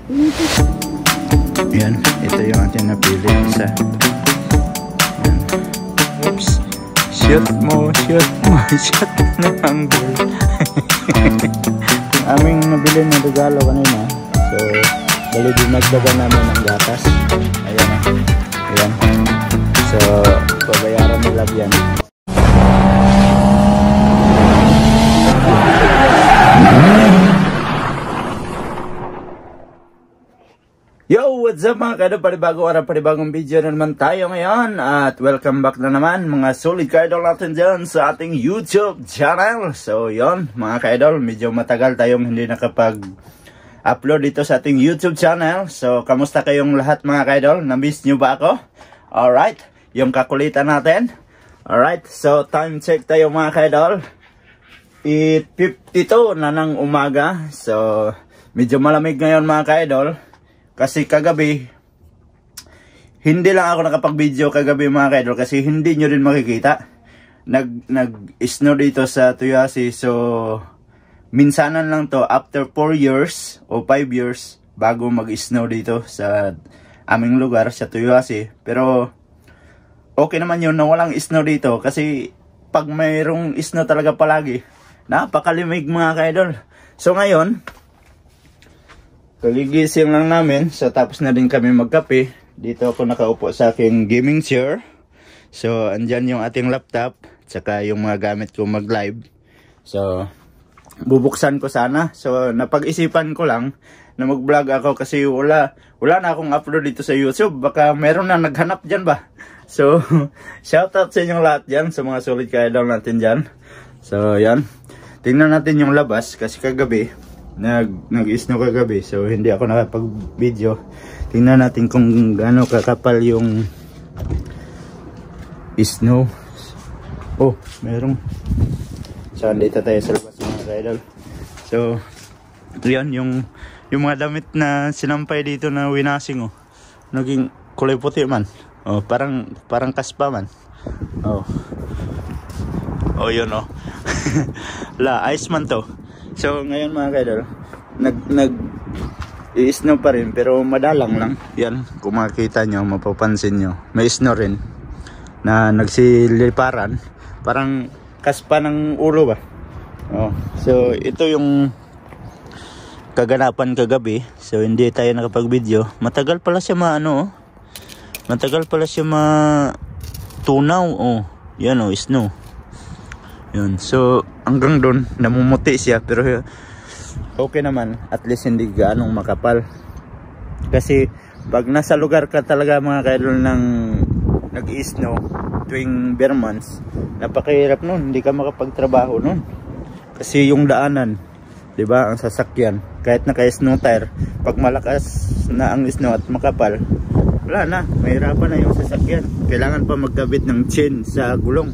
Yan, ito yung ating napili isa. Yan. Oops. Shoot mo, shoot na ang goal. Aming nabili ng regalo kanina. So, bali dinagdagan namin ng gatas. Ayan na. Ayan. So, babayaran nila yan. Yo, what's up mga kaidol? Panibagong araw, panibagong video na naman tayo ngayon. At welcome back na naman mga solid kaidol natin dyan sa ating YouTube channel. So yon mga kaidol, medyo matagal tayong hindi nakapag-upload dito sa ating YouTube channel. So kamusta kayong lahat mga kaidol? Na-miss nyo ba ako? Alright, yung kakulitan natin. Alright, so time check tayo mga kaidol. 8:52 na ng umaga. So medyo malamig ngayon mga kaidol. Kasi kagabi, hindi lang ako nakapag-video kagabi mga kaidol kasi hindi nyo rin makikita. Nag-snow dito sa Tuyasi. So, minsanan lang to after 4 years o 5 years bago mag-snow dito sa aming lugar sa Tuyasi. Pero, okay naman yun na walang snow dito kasi pag mayroong snow talaga palagi, napakalimig mga kaidol. So, ngayon, kaligising lang namin. So tapos na din kami magkape. Dito ako nakaupo sa aking gaming chair. So andyan yung ating laptop, tsaka yung mga gamit ko mag live. So bubuksan ko sana. So napag-isipan ko lang na mag vlog ako kasi wala na akong upload dito sa YouTube. Baka meron na naghanap dyan ba. So shoutout sa inyong lahat dyan, sa mga solid kaidol natin dyan. So yan, tingnan natin yung labas kasi kagabi nag-snow kagabi, so hindi ako nakapag-video. Tingnan natin kung gaano kakapal yung snow. Oh, merong. So, andito tayo sa labas mga kaidol. So, yan yung mga damit na sinampay dito na winasing, oh. Naging kulay puti man. Oh, parang kaspa man. Oh. Oh, yun, oh. Ice man to. So ngayon mga kaidol, nag-i-snow pa rin pero madalang lang. Yan, kung makikita nyo, mapapansin nyo, may snow rin na nagsiliparan, parang kaspa ng ulo ba. Oh, so ito yung kaganapan kagabi. So hindi tayo nakapag-video. Matagal pala siya matagal pala siya tunaw. Oh, yan, oh, snow. Yun. So hanggang doon namumuti siya pero okay naman, at least hindi gaanong makapal. Kasi pag nasa lugar ka talaga mga kaidol ng nag-i-snow tuwing bare months, napakahirap nun, hindi ka makapagtrabaho nun. Kasi yung daanan, 'di ba, ang sasakyan, kahit naka-snow tire, pag malakas na ang snow at makapal, wala na, mahirapan na yung sasakyan. Kailangan pa magkabit ng chain sa gulong.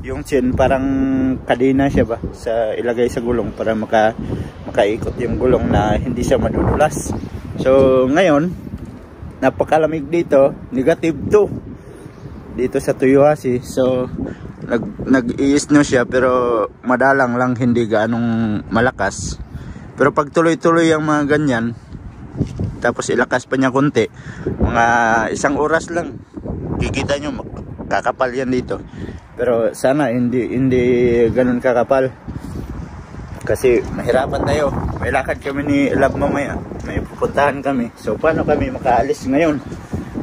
Yung chain parang kadena siya ba, sa ilagay sa gulong para makaikot yung gulong na hindi siya madudulas. So ngayon napakalamig dito, -2 dito sa Tuyasi. So nag-i-snow siya pero madalang lang, hindi gaanong malakas. Pero pag tuloy-tuloy yung mga ganyan, tapos ilakas pa niya konti, mga 1 oras lang, kikita nyo kakapal yan dito. Pero sana hindi ganun kakapal. Kasi mahirapan tayo. May lakad kami ni Lab mamaya. May pupuntahan kami. So paano kami makaalis ngayon?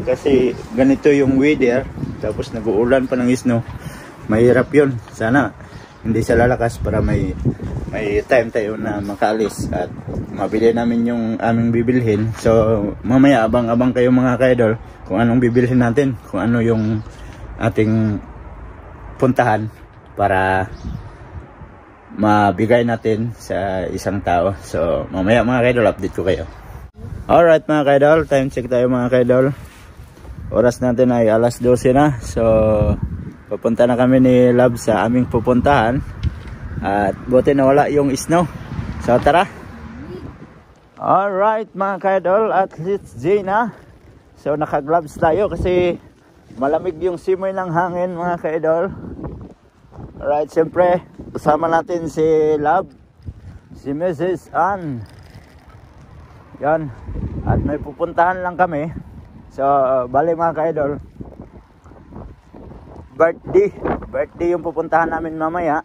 Kasi ganito yung weather. Tapos nag-uulan pa ng snow. Mahirap yun. Sana hindi siya lalakas para may time tayo na makaalis. At mabili namin yung aming bibilhin. So mamaya abang-abang kayo mga kaidol kung anong bibilhin natin. Kung ano yung ating puntahan para mabigay natin sa isang tao. So mamaya mga kaidol, update ko kayo. Alright mga kaidol, time check tayo mga kaidol. Oras natin ay 12:00 na. So papunta na kami ni Lab sa aming pupuntahan. At buti na wala yung snow. So tara. Alright mga kaidol, at it's J na. So naka-gloves tayo kasi malamig yung simoy ng hangin mga kaidol. Alright, siyempre kasama natin si Lab, si Mrs. Ann. Yan. At may pupuntahan lang kami. So, bali mga ka-idol, birthday yung pupuntahan namin mamaya.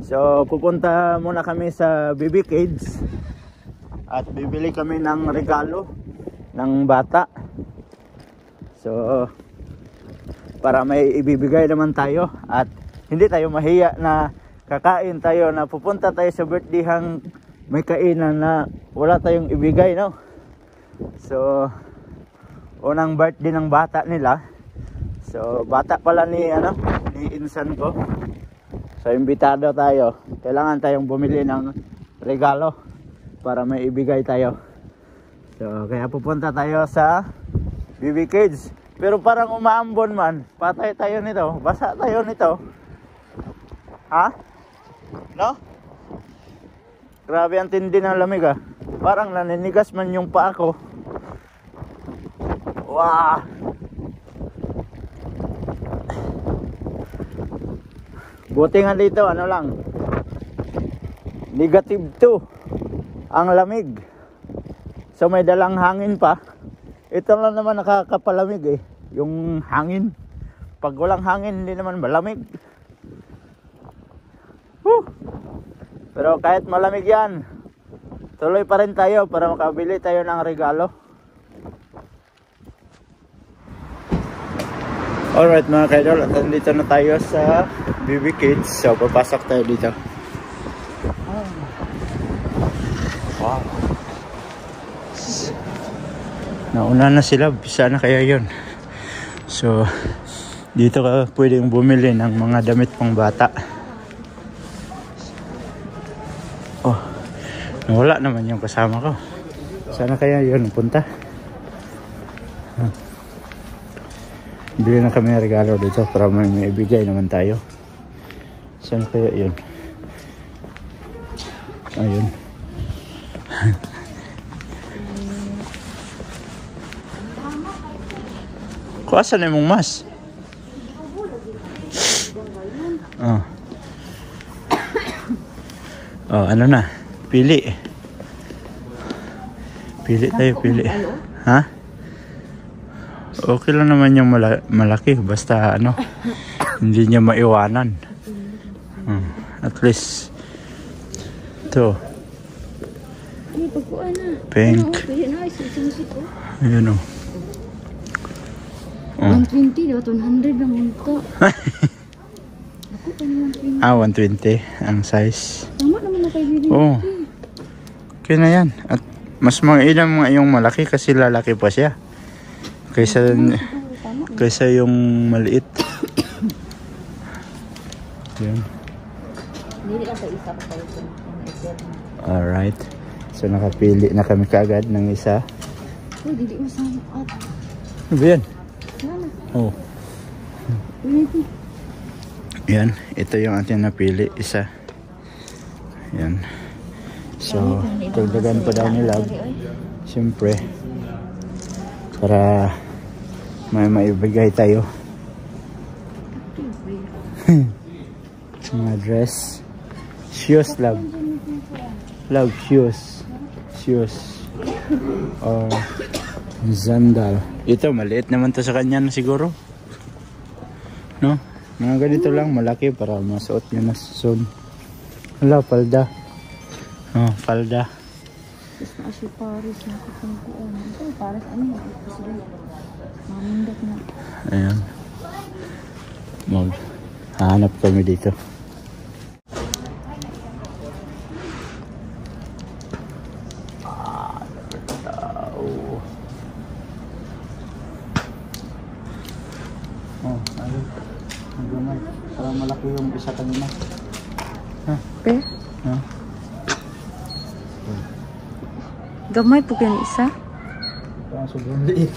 So pupunta muna kami sa BB Kids at bibili kami ng regalo ng bata. So para may ibibigay naman tayo at hindi tayo mahiya na kakain tayo, na pupunta tayo sa birthday hang may kainan na wala tayong ibigay, no? So unang birthday ng bata nila. So bata pala ni insan ko. So imbitado tayo. Kailangan tayong bumili ng regalo para may ibigay tayo. So kaya pupunta tayo sa BB Kids. Pero parang umaambon man. Patay tayo nito. Basa tayo nito. Ha? No? Grabe ang tindi ng lamig ah. Parang naninigas man yung paa ko. Wow! Buti nga dito, ano lang, -2 ang lamig. So may dalang hangin pa. Ito lang naman nakakapalamig eh, yung hangin. Pag walang hangin, hindi naman malamig. Pero kahit malamig yan, tuloy pa rin tayo para makabili tayo ng regalo. Alright mga kaidol, at nandito na tayo sa BB Kids. So papasok tayo dito. Wow. Nauna na sila, sana kaya yun. So dito ka pwedeng bumili ng mga damit pang bata. Oh, nawala naman yung kasama ko. Sana kaya yun punta. Bili na kami ng regalo dito para may ibigay naman tayo. Saan kaya yun? Ayun. Kuwasan na mong mas? Oh. Oh, ano na? Pili. Pili tayo, pili. Ha? Okay lang naman yung malaki, basta ano, hindi niya maiwanan. At least ito pink. Ayun o. 120 daw, 100 lang ito. Ah, 120 ang size. Tama naman na kayo dito. Oh, okay na yan. At mas mainam nga yung malaki kasi lalaki pa siya kaysa yung maliit. Yan. Alright. So nakapili na kami kagad ng isa. Uy, hindi masama at. Ano ba yan? Oh. Yan. Ito yung ating napili. Isa. Yan. So, tagdagan pa daw nila. Siyempre. Para may maibigay tayo. Mga dress. Shoes, love. Love, shoes. Shoes. Or sandal. Ito, maliit naman to sa kanya na siguro. No? Mga ganito lang, malaki para masuot nyo na soon. Hala, palda. Oh, palda. Tapos na siya Paris na kapangkuan. Ito, Paris ano na. Mamundak na. Ayan. Maghanap kami dito. Oh, ayun. Ang gamay. Parang malaki yung isa kanina. Ha? Eh? Ha? Gamay po kayo isa? Parang sobrang liit.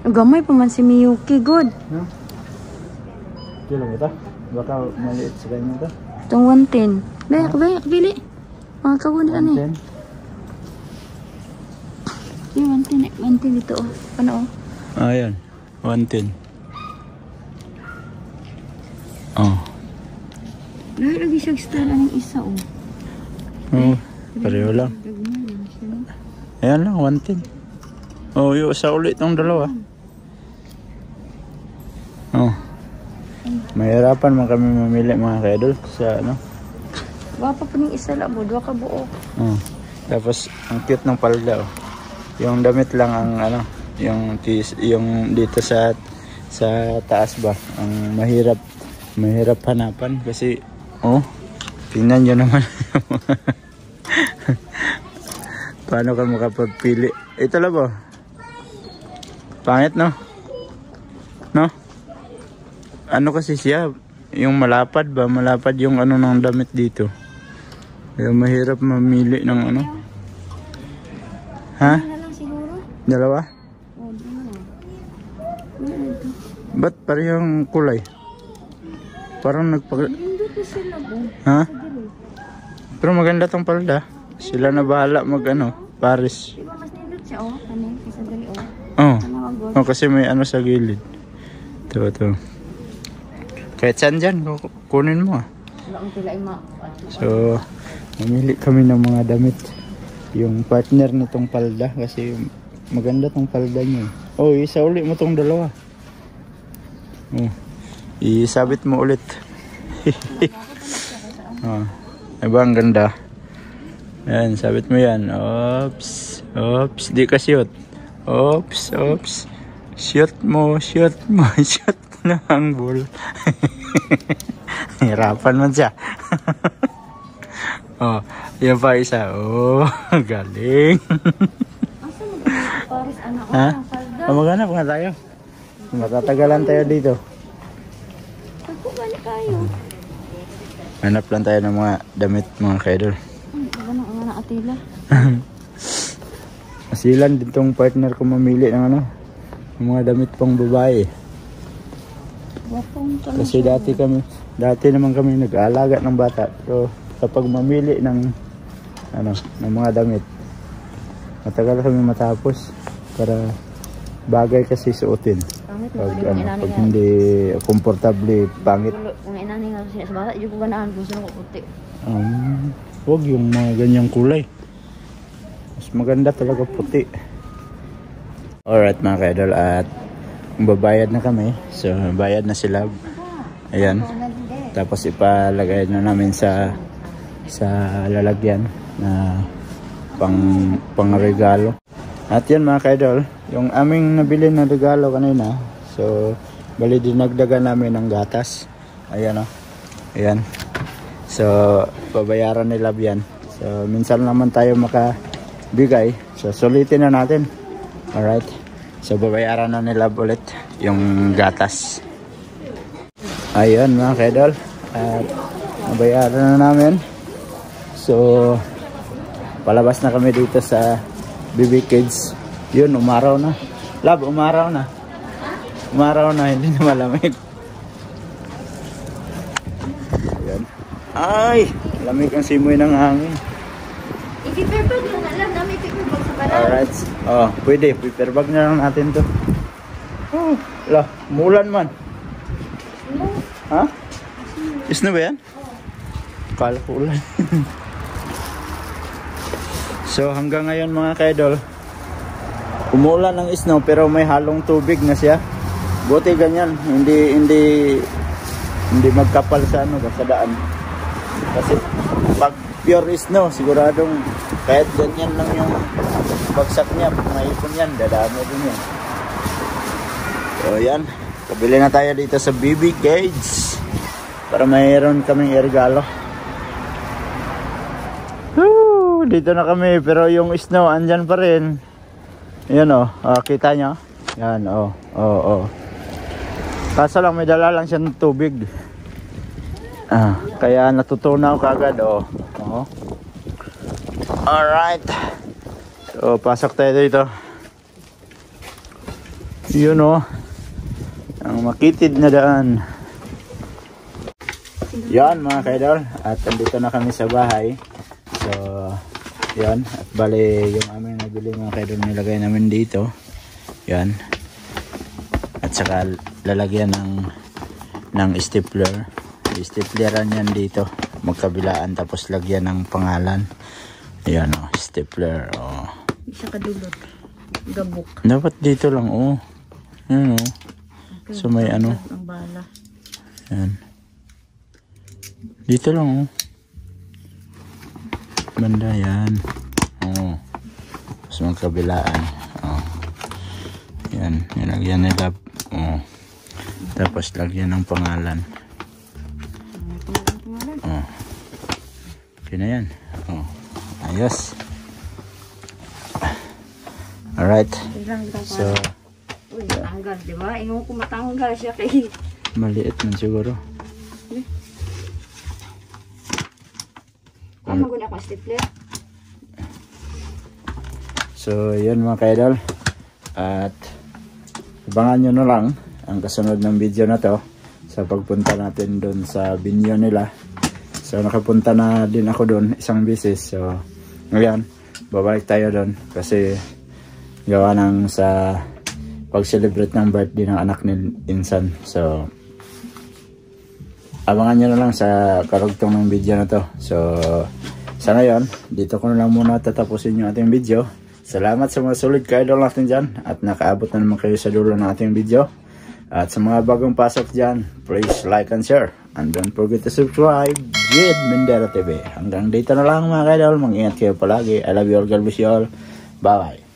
Gamay pa man si Miyuki, good. No? Kilo mo ito? Baka maliit sa kanya ito? Itong 110. Bayak, bayak, bili. Mga kagunit ano eh. 110 dito oh. Ano oh? Ah, yan. 110. Oh. Lagi siya style ng isa oh. Oh, pareho lang. Ayan lang, 110. Oh, yung isa ulit tong dalawa. Oh. Mahirapan man kami mamili mga kaidol sa ano. Wapa pa ng isa labo, 2 ka buo. Oh. Tapos ang cute ng palda oh. Yung damit lang ang ano, yung dito sa taas ba, ang mahirap hanapan kasi oh, tingnan nyo naman. Paano ka makapagpili? Ito lang ba? Pangit no? No? Ano kasi siya? Yung malapad ba? Malapad yung ano ng damit dito. Kaya mahirap mamili ng ano. Ha? Na lang siguro. Dalawa? Oh, di na. Ba't parehong kulay? Parang Hindi ko sila po. Ha? Pero maganda tong palda. Sila na bahala mag ano, Paris. Diba mas nindot siya oh? Ano? Isa dali oh. Oh. Ano Oh, kasi may ano sa gilid. Ito. Kahit saan dyan, kunin mo ah. Wala akong tila ima. So, mamili kami ng mga damit. Yung partner nitong palda kasi maganda tong palda niya. Oh, isa ulit mo tong dalawa. Oh, isabit mo ulit. Oh, diba ang ganda? Ayan, sabit mo yan. Oops. Di ka shoot. Oops. Shoot mo na ang ball. Hirapan man siya. Oh, yan pa isa. Oh, galing. Asa mo Paris anak ko? Ha? Palda. Maghanap nga tayo. Matatagalan tayo dito. Ako gani kayo. Hanap lang tayo ng mga damit mga kaidol. Ano ang anak atila? Masilan din tong partner ko mamili ng ano, ng mga damit pang babae. Wapong ka. Kasi dati naman kami nag-aalaga ng bata. So kapag mamili ng ano, ng mga damit, matagal kami matapos para bagay kasi suotin. Pangit Pag, mo ano, pag hindi komportable, pangit. kung inani nga siya sa bata, yung ko ganahan gusto ko puti. Huwag yung mga ganyang kulay. Mas maganda talaga puti. Alright mga kaidol, at babayad na kami. So bayad na sila. Ayan. Tapos ipalagay na namin sa lalagyan na pang regalo. At yan mga kaidol, yung aming nabili na regalo kanina. So bali dinagdagan namin ng gatas. Ayan o. Ayan. So babayaran nila yan. So minsan naman tayo makabigay. So sulitin na natin. Alright. So babayaran na nila ulit yung gatas. Ayun mga kaidol. At babayaran na namin. So palabas na kami dito sa BB Kids. Yun, umaraw na. Love, umaraw na. Umaraw na, hindi na malamig. Ayan. Ay, lamig ang simoy ng hangin. I-paperbag mo na lang, dami paperbag sa balat. Alright. Oh, pwede. Paperbag na lang natin to. Oh, lah, mulan man. Ha? Snow ba yan? Kala ko ulan. So hanggang ngayon mga kaidol, umulan ng snow pero may halong tubig na siya. Buti ganyan, hindi magkapal sa ano, sa daan. Kasi pag pure snow, siguradong kahit ganyan lang yung bagsak niya, pag maipon yan, dadami din yan. So yan, kabili na tayo dito sa BB Kids para mayroon kaming regalo. Dito na kami pero yung snow andyan pa rin. Yan oh, kita nyo? Yan oh. Kaso lang may dala lang siya ng tubig. Kaya natutunaw kagad oh. Alright. So pasok tayo dito. Yun oh. Ang makitid na daan. Yan mga kaidol. At andito na kami sa bahay. So yan, at bali yung aming nabili mga kaidol nilagay namin dito. Yan. At saka lalagyan ng stapler. Stapleran yan dito, magkabilaan, tapos lagyan ng pangalan. Yan oh, stapler oh. Hindi siya kadulot. Gabok. Dapat dito lang, oh. Ayan, oh. So, may ano. Ang bala. Ayan. Dito lang, oh. Banda, yan. Oh. Tapos magkabilaan. Oh. Yan. Nilagyan nila. Oh. Tapos lagyan ng pangalan. Oh. Okay na yan. Oh. Ayos. Alright. So, uy, matanggal, di ba? Ingo ko matanggal siya kay... maliit man siguro. Ano maguna akong stapler? So, yun mga ka-idol. At abangan nyo na lang ang kasunod ng video na to sa pagpunta natin doon sa binyo nila. So, nakapunta na din ako doon isang beses. So, ngayon, babalik tayo doon kasi gawa ng sa pag-celebrate ng birthday ng anak ni Insan. So, abangan nyo na lang sa karugtong ng video na to. So, sa ngayon, dito ko na lang muna tatapusin yung ating video. Salamat sa mga solid ka-idol natin dyan at nakaabot na naman kayo sa dulo ng ating video. At sa mga bagong pasok dyan, please like and share. And don't forget to subscribe, Jed Mendera TV. Hanggang dito na lang mga ka-idol. Mag-ingat kayo palagi. I love you all. God bless you all. Bye-bye.